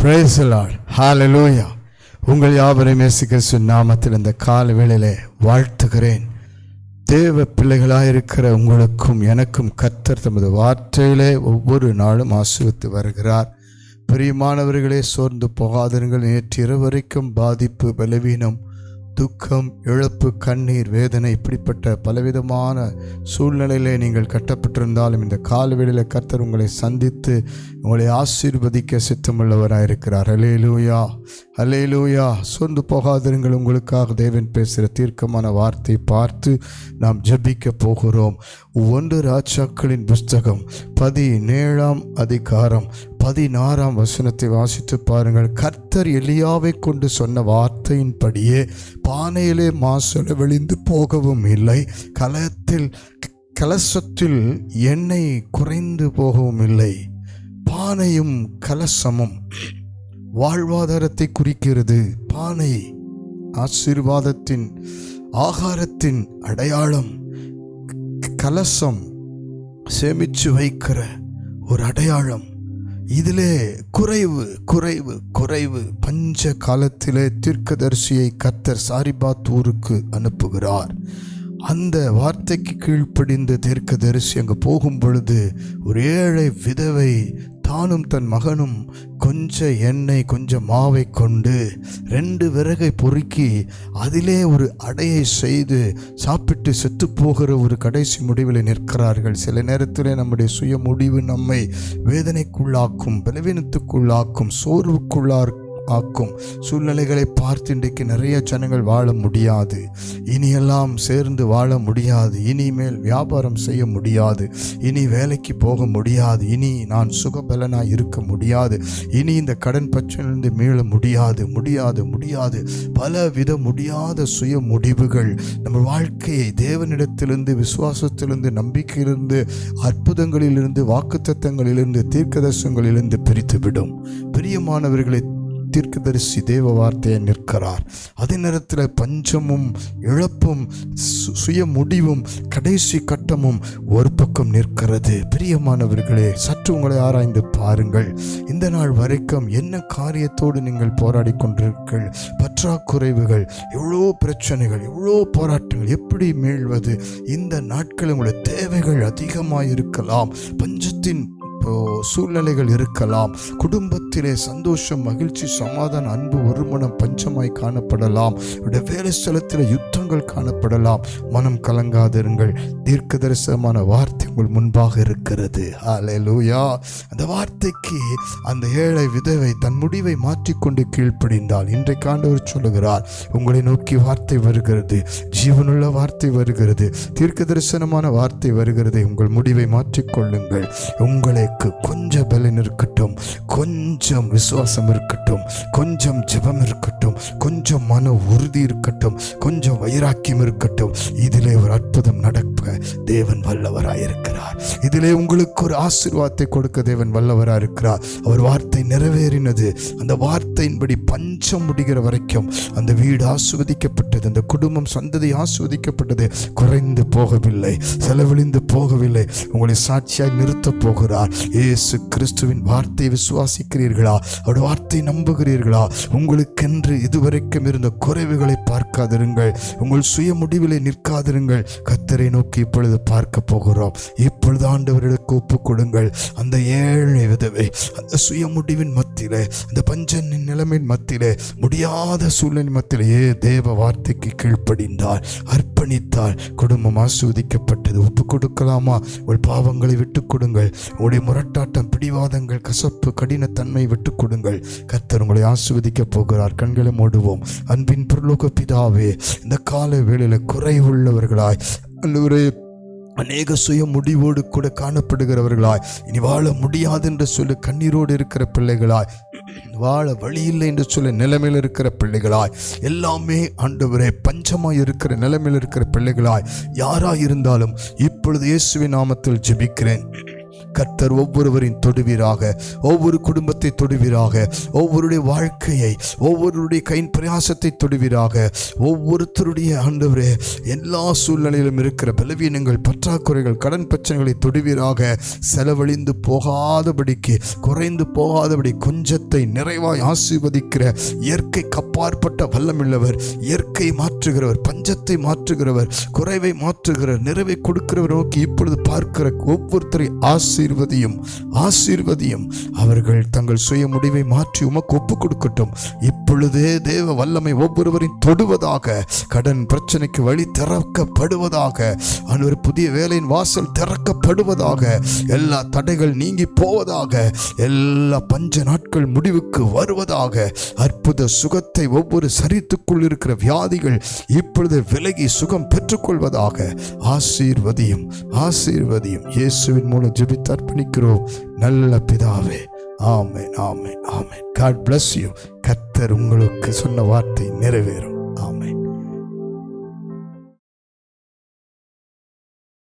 Praise the Lord. Hallelujah. உங்கள் யாவரையும் இயேசு கிறிஸ்து நாமத்தில் இந்த கால வேளையிலே வாழ்த்துகிறேன். தேவ பிள்ளைகளாயிருக்கிற உங்களுக்கும் எனக்கும் கர்த்தர் தமது வார்த்தையிலே ஒவ்வொரு நாளும் ஆசீர்வதித்து வருகிறார். பிரியமானவர்களே, சோர்ந்து போகாதீர்கள். நேற்று இரவு வரைக்கும் பாதிப்பு, பலவீனம், துக்கம், இழப்பு, கண்ணீர், வேதனை, இப்படிப்பட்ட பலவிதமான சூழ்நிலையிலே நீங்கள் கட்டப்பட்டிருந்தாலும் இந்த காலவெளியில் கர்த்தர் உங்களை சந்தித்து உங்களை ஆசீர்வதிக்க சித்தமுள்ளவராயிருக்கிறார். அல்லேலூயா, அல்லேலூயா. சோர்ந்து போகாதிருங்கள். உங்களுக்காக தேவன் பேசுகிற தீர்க்கமான வார்த்தை பார்த்து நாம் ஜெபிக்க போகிறோம். 1 ராஜாக்களின் புஸ்தகம் 17ஆம் அதிகாரம் 16ஆம் வசனத்தை வாசித்து பாருங்கள். கர்த்தர் எலியாவை கொண்டு சொன்ன வார்த்தையின்படியே பானையிலே மாசு வெளிந்து போகவும் இல்லை, கலசத்தில் எண்ணெய் குறைந்து போகவும் இல்லை. பானையும் கலசமும் வாழ்வாதாரத்தை குறிக்கிறது. பானை ஆசீர்வாதத்தின், ஆகாரத்தின் அடையாளம். கலசம் சேமிச்சு வைக்கிற ஒரு அடையாளம். இதிலே குறைவு குறைவு குறைவு. பஞ்ச காலத்திலே தீர்க்கதரிசியை கர்த்தர் சாரிபாத் ஊருக்கு அனுப்புகிறார். அந்த வார்த்தைக்கு கீழ்ப்படிந்த தீர்க்கதரிசி அங்கு போகும் பொழுது ஒரு ஏழை விதவை தானும் தன் மகனும் கொஞ்சம் எண்ணெய், கொஞ்சம் மாவை கொண்டு 2 விறகை பொறுக்கி அதிலே ஒரு அடையை செய்து சாப்பிட்டு செத்து போகிற ஒரு கடைசி முடிவில் நிற்கிறார்கள். சில நேரத்தில் நம்முடைய சுய முடிவு நம்மை வேதனைக்குள்ளாக்கும், பலவீனத்துக்குள்ளாக்கும், சோர்வுக்குள்ளாக்கும் சூழ்நிலைகளை பார்த்து இன்றைக்கு நிறைய ஜனங்கள் வாழ முடியாது. இனியெல்லாம் சேர்ந்து வாழ முடியாது. இனிமேல் வியாபாரம் செய்ய முடியாது. இனி வேலைக்கு போக முடியாது. இனி நான் சுகபலனாய் இருக்க முடியாது. இனி இந்த கடன் பிரச்சனையிலிருந்து மீள முடியாது முடியாது முடியாது. பலவித முடியாத சுய முடிவுகள் நம்ம வாழ்க்கையை தேவனிடத்திலிருந்து, விசுவாசத்திலிருந்து, நம்பிக்கையிலிருந்து, அற்புதங்களிலிருந்து, வாக்குத்தத்தங்களிலிருந்து, தீர்க்கதரிசனங்களிலிருந்து பிரித்துவிடும். பிரியமானவர்களை, தீர்க்கதரிசி தேவ வார்த்தையை நிற்கிறார். அதே நேரத்தில் பஞ்சமும் இழப்பும் சுய முடிவும் கடைசி கட்டமும் ஒரு பக்கம் நிற்கிறது. பிரியமானவர்களே, சற்று உங்களை ஆராய்ந்து பாருங்கள். இந்த நாள் வரைக்கும் என்ன காரியத்தோடு நீங்கள் போராடி கொண்டிருக்கிறீர்கள்? பற்றாக்குறைவுகள், எவ்வளோ பிரச்சனைகள், எவ்வளோ போராட்டங்கள், எப்படி மீள்வது? இந்த நாட்களில் உங்களுடைய தேவைகள் அதிகமாக இருக்கலாம். பஞ்சத்தின் சூழ்நிலைகள் இருக்கலாம். குடும்பத்திலே சந்தோஷம், மகிழ்ச்சி, சமாதானம், அன்பு, ஒருமனம் பஞ்சமாய் காணப்படலாம். வேலை ஸ்தலத்தில் யுத்தங்கள் காணப்படலாம். மனம் கலங்காதிருங்கள். தீர்க்கதரிசனமான வார்த்தை உங்கள் முன்பாக இருக்கிறது. ஹல்லேலூயா. அந்த வார்த்தைக்கு அந்த ஏழை விதவை தன் முடிவை மாற்றிக்கொண்டு கீழ்ப்படிந்தால் இன்றைக்கு ஆண்டவர் சொல்லுகிறார், உங்களை நோக்கி வார்த்தை வருகிறது, ஜீவனுள்ள வார்த்தை வருகிறது, தீர்க்கதரிசனமான வார்த்தை வருகிறது. உங்கள் முடிவை மாற்றிக்கொள்ளுங்கள். உங்களை கொஞ்சம் பலன் இருக்கட்டும், கொஞ்சம் விசுவாசம் இருக்கட்டும், கொஞ்சம் ஜெபம் இருக்கட்டும், கொஞ்சம் மன உறுதி இருக்கட்டும், கொஞ்சம் வைராக்கியம் இருக்கட்டும். இதிலே ஒரு அற்புதம் நடக்க தேவன் வல்லவராயிருக்கிறார். இதிலே உங்களுக்கு ஒரு ஆசீர்வாதத்தை கொடுக்க தேவன் வல்லவராயிருக்கிறார். அவர் வார்த்தை நிறைவேறினது. அந்த வார்த்தையின்படி பஞ்சம் முடிகிற வரைக்கும் அந்த வீடு ஆசீர்வதிக்கப்பட்டது, அந்த குடும்பம், சந்ததி ஆசீர்வதிக்கப்பட்டது. குறைந்து போகவில்லை, செலவழிந்து போகவில்லை. உங்களை சாட்சியாய் நிறுத்தப் போகிறார். இயேசு கிறிஸ்துவின் வார்த்தையை விசுவாசிக்கிறீர்களா? அவருடைய வார்த்தை நம்புகிறீர்களா? உங்களுக்கென்று இதுவரைக்கும் இருந்த குறைவுகளை பார்க்காதிருங்கள். உங்கள் சுய முடிவிலே நிற்காதிருங்கள். கர்த்தரை நோக்கி இப்பொழுது பார்க்க போகிறோம். இப்பொழுது ஆண்டவர்களுக்கு ஒப்புக் கொடுங்கள். அந்த ஏழை விதவை அந்த சுய முடிவின் மத்தியிலே, அந்த பஞ்சனின் நிலைமையின் மத்தியிலே, முடியாத சூழ்நிலை மத்தியிலே தேவ வார்த்தைக்கு கீழ்ப்படிந்தார், அர்ப்பணித்தார். குடும்பம் ஆசீர்வதிக்கப்பட்டது. ஒப்புக் கொடுக்கலாமா? உங்கள் பாவங்களை விட்டுக் கொடுங்கள். உங்களுடைய முரட்டாட்டம், பிடிவாதங்கள், கசப்பு, கடினத்தன்மை விட்டுக் கொடுங்கள். கர்த்தர் உங்களை ஆசீர்வதிக்க போகிறார். கண்களை மூடுவோம். அன்பின் பரலோக பிதாவே, இந்த கால வேளையில குறைவுள்ளவர்களாய், அல்லவரே, அநேக சுய முடிவோடு கூட காணப்படுகிறவர்களாய், இனி வாழ முடியாது என்று சொல்லி கண்ணீரோடு இருக்கிற பிள்ளைகளாய், வாழ வழி இல்லை என்று சொல்லி நிலைமையில் இருக்கிற பிள்ளைகளாய், எல்லாமே ஆண்டவரே பஞ்சமாய் இருக்கிற நிலைமையில் இருக்கிற பிள்ளைகளாய் யாராய் இருந்தாலும் இப்பொழுது இயேசுவின் நாமத்தில் ஜெபிக்கிறேன். கர்த்தர் ஒவ்வொருவரின் தொடுவீராக, ஒவ்வொரு குடும்பத்தை தொடுவீராக, ஒவ்வொருடைய வாழ்க்கையை, ஒவ்வொருடைய கையின் பிரயாசத்தை தொடுவீராக. ஒவ்வொருத்தருடைய ஆண்டவரே எல்லா சூழ்நிலையிலும் இருக்கிற பலவீனங்கள், பற்றாக்குறைகள், கடன் பிரச்சனைகளை தொடுவீராக. செலவழிந்து போகாதபடிக்கு, குறைந்து போகாதபடி கொஞ்சத்தை நிறைவாய் ஆசீர்வதிக்கிற இயற்கை கப்பாற்பட்ட வல்லமுள்ளவர், இயற்கை மாற்றுகிறவர், பஞ்சத்தை மாற்றுகிறவர், குறைவை மாற்றுகிறவர், நிறைவை கொடுக்கிறவர் நோக்கி இப்பொழுது பார்க்கிற ஒவ்வொருத்தரை ஆசீர்வதியும், ஆசீர்வதியும். அவர்கள் தங்கள் சுய முடிவை மாற்றி உமக்கு ஒப்புக் கொடுக்கட்டும். இப்பொழுதே தேவ வல்லமை ஒவ்வொருவரையும் தொடுவதாக. கடன் பிரச்சனைக்கு வழி திறக்கப்படுவதாக. ஒரு புதிய வேலையின் வாசல் திறக்கப்படுவதாக. எல்லா தடைகள் நீங்கி போவதாக. எல்லா பஞ்ச நாட்கள் முடிவுக்கு வருவதாக. அற்புத சுகத்தை, ஒவ்வொரு சரீரத்துக்குள் இருக்கிற வியாதிகள் இப்பொழுது விலகி சுகம் பெற்றுக்கொள்வதாக. ஆசீர்வதியும், ஆசீர்வதியும். இயேசுவின் மூலம் ஜெபித்து அர்ப்பணிக்கிறோம் நல்ல பிதாவே. ஆமென், ஆமென், ஆமென். God bless you. கர்த்தர் உங்களுக்கு சொன்ன வார்த்தை நிறைவேறும்.